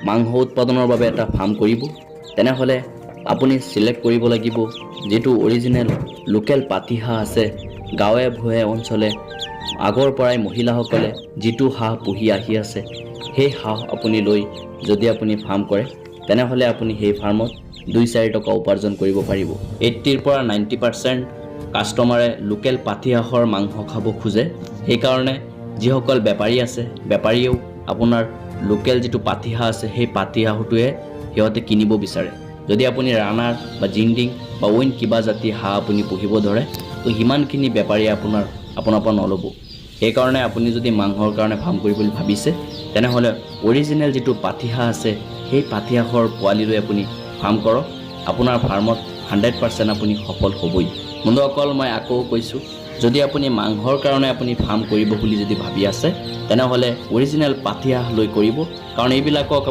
মাংস উৎপাদনৰ বাবে এটা ফাৰ্ম কৰিব তেনেহ'লে আপুনি সিলেক্ট কৰিব লাগিব যেটো অৰিজিনেল লোকেল পাতিহাঁহ আছে গাঁৱে ভূঞে অঞ্চলে আগৰ পৰাই মহিলাসকলে যেটো হাঁহ পুহি আহি আছে সেই হাঁহ আপুনি লৈ যদি আপুনি ফাৰ্ম কৰে তেনেহ'লে আপুনি সেই ফাৰ্মত 2-4 টকা উপাৰ্জন কৰিব পাৰিব 80 পৰা 90% কাস্টমাৰে লোকেল পাতিহাঁহৰ মাংস খাব খোজে সেই কাৰণে যিসকল বেপাৰী আছে বেপাৰীও আপোনাৰ লোকেল যেটো পাতিহাঁহ আছে সেই পাতিহাঁহটোৱে হিয়তে কিনিব বিচাৰে যদি আপুনি ৰানাৰ বা জিংডিং বা ওইন কিবা জাতি হাঁহ আপুনি পুহিব ধৰে তো হিমানখিনি বেপাৰী আপোনাৰ পৰা নলব এই কাৰণে আপুনি যদি মাংসৰ কাৰণে ফাৰ্ম কৰিব বুলি ভাবিছে তেনেহ'লে অৰিজিনেল যেটো পাতিহাঁহ আছে সেই পাতিহাঁহৰ পোৱালি লৈ আপুনি ফাৰ্ম কৰক আপোনাৰ ফাৰ্মত 100% আপুনি সফল হ'বই বন্ধুসকল মই আকৌ কৈছো যদি আপুনি মাংসৰ কাৰণে আপুনি ফাৰ্ম কৰিব বুলি যদি ভাবি আছে তেনেহ'লে অৰিজিনেল পাতিহাঁহ লৈ কৰিব কাৰণ এইবিলাকক